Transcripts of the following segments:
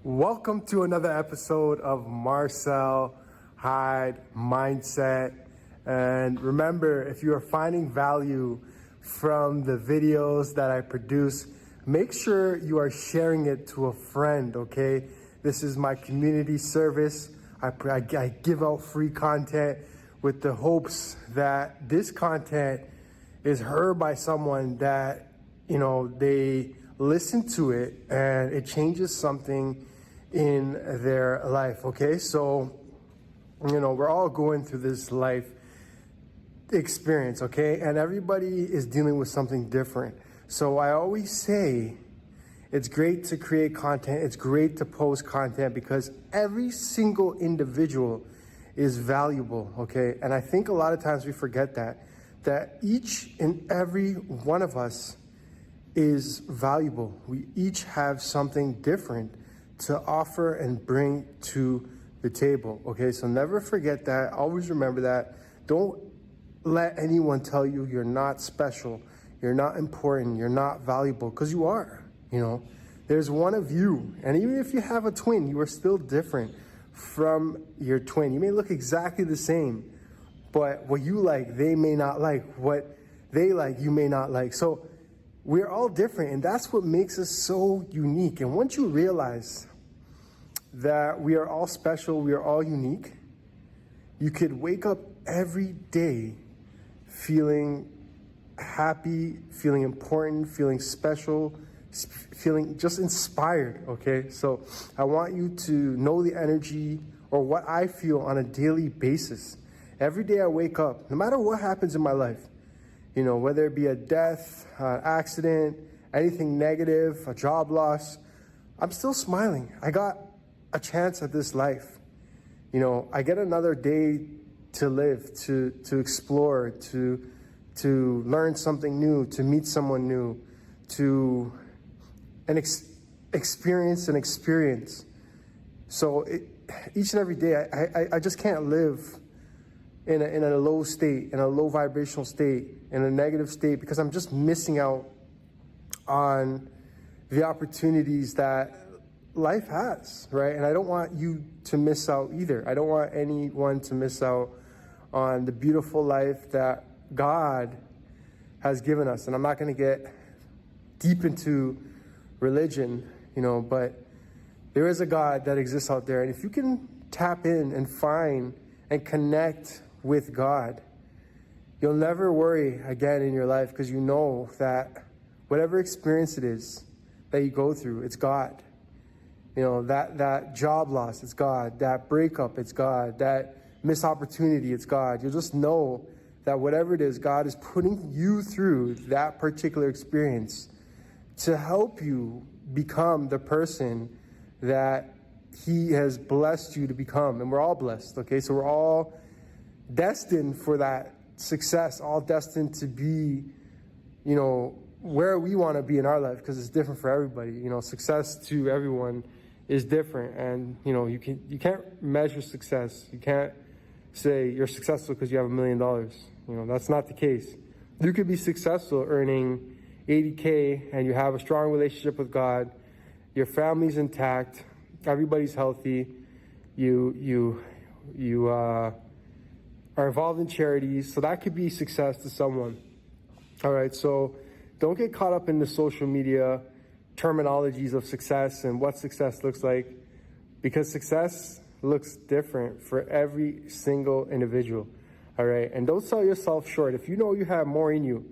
Welcome to another episode of Marcel Hyde Mindset. And remember, if you are finding value from the videos that I produce, make sure you are sharing it to a friend, okay? This is my community service. I give out free content with the hopes that this content is heard by someone that, they listen to it and it changes something in their life, okay? So, we're all going through this life experience, okay? And everybody is dealing with something different. So I always say it's great to create content. It's great to post content because every single individual is valuable, okay? And I think a lot of times we forget that each and every one of us is valuable. We each have something different to offer and bring to the table, okay? So never forget that. Always remember that. Don't let anyone tell you you're not special, you're not important, you're not valuable, because you are, There's one of you, and even if you have a twin, you are still different from your twin. You may look exactly the same, but what you like, they may not like. What they like, you may not like. So we're all different, and that's what makes us so unique. And once you realize that we are all special, we are all unique, you could wake up every day feeling happy, feeling important, feeling special, feeling just inspired, okay? So I want you to know the energy or what I feel on a daily basis. Every day I wake up, no matter what happens in my life, whether it be a death, an accident, anything negative, a job loss, I'm still smiling. I got a chance at this life. I get another day to live, to explore, to learn something new, to meet someone new, to experience an experience. So each and every day, I just can't live in a low state, in a low vibrational state, in a negative state, because I'm just missing out on the opportunities that life has, right? And I don't want you to miss out either. I don't want anyone to miss out on the beautiful life that God has given us. And I'm not going to get deep into religion, but there is a God that exists out there. And if you can tap in and find and connect with God, you'll never worry again in your life, because you know that whatever experience it is that you go through, it's God. That job loss, it's God. That breakup, it's God. That missed opportunity, it's God. You'll just know that whatever it is, God is putting you through that particular experience to help you become the person that He has blessed you to become. And we're all blessed, okay? So we're all destined for that success, all destined to be, where we want to be in our life, because it's different for everybody. Success to everyone is different, and you can't measure success. You can't say you're successful because you have $1 million. That's not the case. You could be successful earning $80K and you have a strong relationship with God, your family's intact, everybody's healthy, you are involved in charities. So that could be success to someone. All right, so don't get caught up in the social media terminologies of success and what success looks like, because success looks different for every single individual. All right, and don't sell yourself short. If you know you have more in you,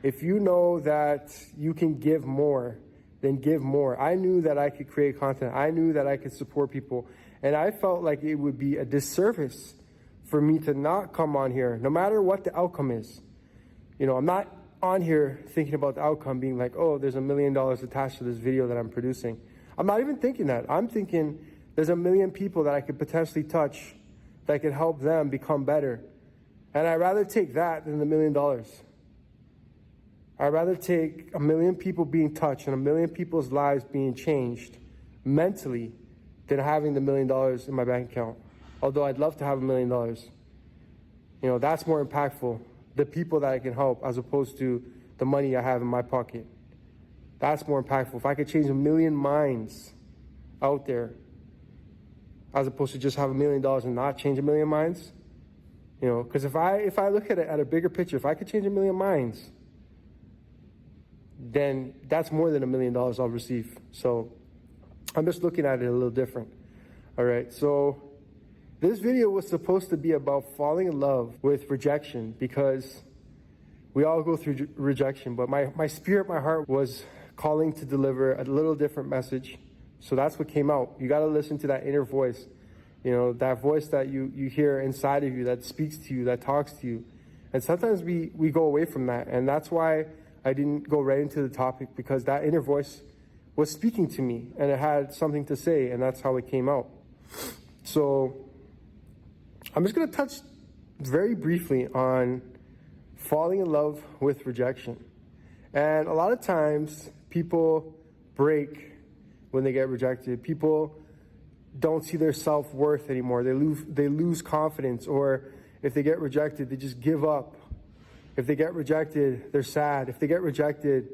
if you know that you can give more, then give more. I knew that I could create content. I knew that I could support people, and I felt like it would be a disservice for me to not come on here, no matter what the outcome is. I'm not on here thinking about the outcome being like, oh, there's $1 million attached to this video that I'm producing. I'm not even thinking that. I'm thinking there's 1 million people that I could potentially touch that could help them become better. And I'd rather take that than $1 million. I'd rather take 1 million people being touched and 1 million people's lives being changed mentally than having the $1 million in my bank account. Although I'd love to have $1 million. That's more impactful. The people that I can help, as opposed to the money I have in my pocket. That's more impactful. If I could change 1 million minds, out there, as opposed to just have $1 million and not change a million minds. You know, because if I look at it at a bigger picture, if I could change a million minds, then that's more than $1 million I'll receive. So I'm just looking at it a little different. All right, so this video was supposed to be about falling in love with rejection, because we all go through rejection, but my spirit, my heart was calling to deliver a little different message. So that's what came out. You got to listen to that inner voice, you know, that voice that you hear inside of you, that speaks to you, that talks to you. And sometimes we go away from that. And that's why I didn't go right into the topic, because that inner voice was speaking to me and it had something to say, and that's how it came out. So I'm just going to touch very briefly on falling in love with rejection. And a lot of times people break when they get rejected. People don't see their self-worth anymore. They lose confidence, or if they get rejected, they just give up. If they get rejected, they're sad. If they get rejected,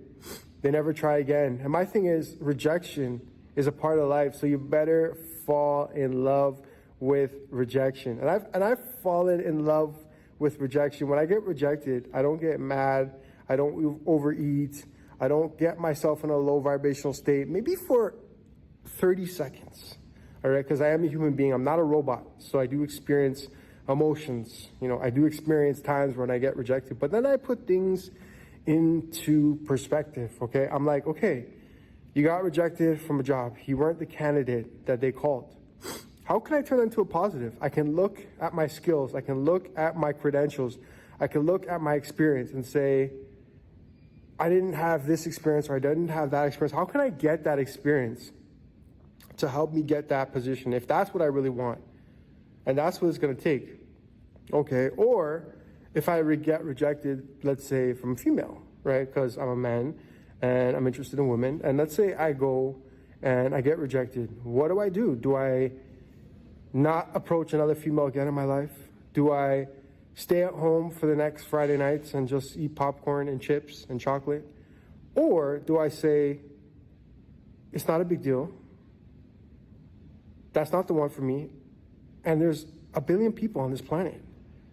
they never try again. And my thing is, rejection is a part of life, so you better fall in love with rejection. And I've fallen in love with rejection. When I get rejected, I don't get mad. I don't overeat. I don't get myself in a low vibrational state, maybe for 30 seconds. All right, because I am a human being. I'm not a robot. So I do experience emotions. You know, I do experience times when I get rejected, but then I put things into perspective. Okay, I'm like, okay, you got rejected from a job. You weren't the candidate that they called. How can I turn that into a positive? I can look at my skills. I can look at my credentials. I can look at my experience and say, I didn't have this experience, or I didn't have that experience. How can I get that experience to help me get that position, if that's what I really want? And that's what it's going to take. Okay, or if I get rejected, let's say from a female, right? Because I'm a man and I'm interested in women. And let's say I go and I get rejected. What do? Do I not approach another female again in my life? Do I stay at home for the next Friday nights and just eat popcorn and chips and chocolate? Or do I say, it's not a big deal, that's not the one for me, and there's 1 billion people on this planet.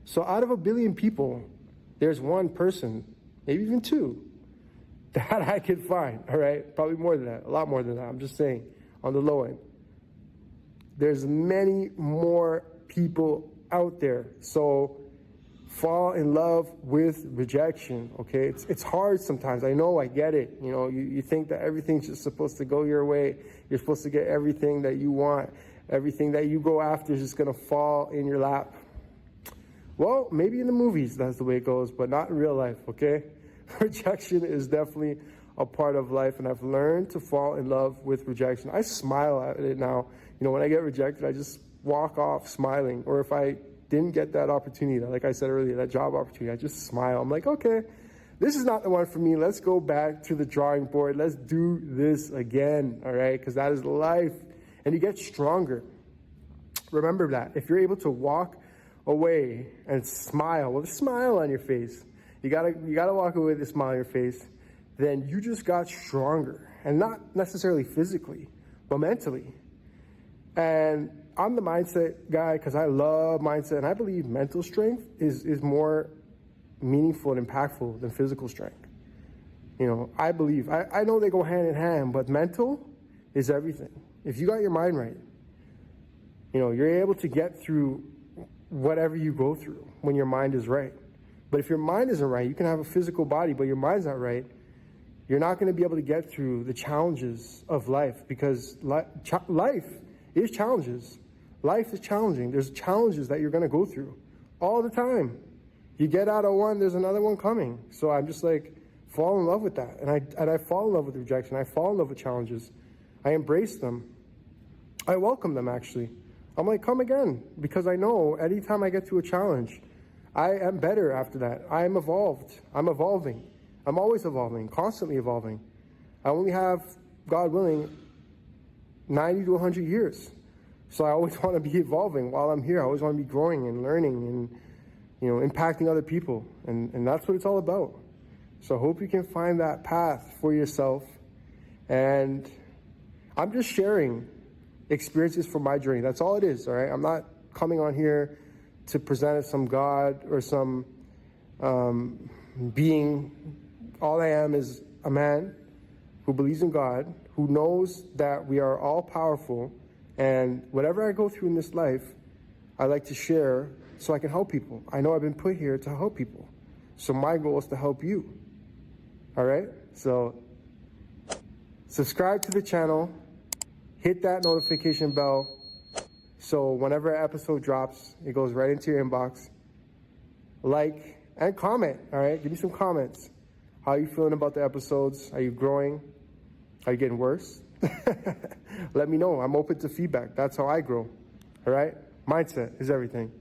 So out of 1 billion people, there's one person, maybe even two, that I could find, all right? Probably more than that, a lot more than that. I'm just saying, on the low end. There's many more people out there. So fall in love with rejection, okay? It's hard sometimes. I know, I get it. You know, you think that everything's just supposed to go your way. You're supposed to get everything that you want. Everything that you go after is just going to fall in your lap. Well, maybe in the movies that's the way it goes, but not in real life, okay? Rejection is definitely a part of life, and I've learned to fall in love with rejection. I smile at it now. You know, when I get rejected, I just walk off smiling. Or if I didn't get that opportunity, like I said earlier, that job opportunity, I just smile. I'm like, okay, this is not the one for me. Let's go back to the drawing board. Let's do this again, all right? Because that is life. And you get stronger. Remember that. If you're able to walk away and smile with a smile on your face, you gotta walk away with a smile on your face, then you just got stronger. And not necessarily physically, but mentally. And I'm the mindset guy because I love mindset, and I believe mental strength is more meaningful and impactful than physical strength. You know, I believe, I know they go hand in hand, but mental is everything. If you got your mind right, you know, you're able to get through whatever you go through when your mind is right. But if your mind isn't right, you can have a physical body, but your mind's not right, you're not going to be able to get through the challenges of life, because life is challenges. Life is challenging. There's challenges that you're going to go through all the time. You get out of one, there's another one coming. So I'm just like, fall in love with that. And I fall in love with rejection. I fall in love with challenges. I embrace them. I welcome them, actually. I'm like, come again, because I know anytime I get to a challenge, I am better after that. I am evolved. I'm evolving. I'm always evolving, constantly evolving. I only have, God willing, 90 to 100 years. So I always want to be evolving while I'm here. I always want to be growing and learning and, you know, impacting other people. And that's what it's all about. So I hope you can find that path for yourself. And I'm just sharing experiences from my journey. That's all it is, all right? I'm not coming on here to present as some God or some being. All I am is a man who believes in God, who knows that we are all powerful, and whatever I go through in this life, I like to share so I can help people. I know I've been put here to help people. So my goal is to help you. All right? So subscribe to the channel, hit that notification bell, so whenever an episode drops, it goes right into your inbox. Like and comment, all right? Give me some comments. How are you feeling about the episodes? Are you growing? Are you getting worse? Let me know. I'm open to feedback. That's how I grow, all right? Mindset is everything.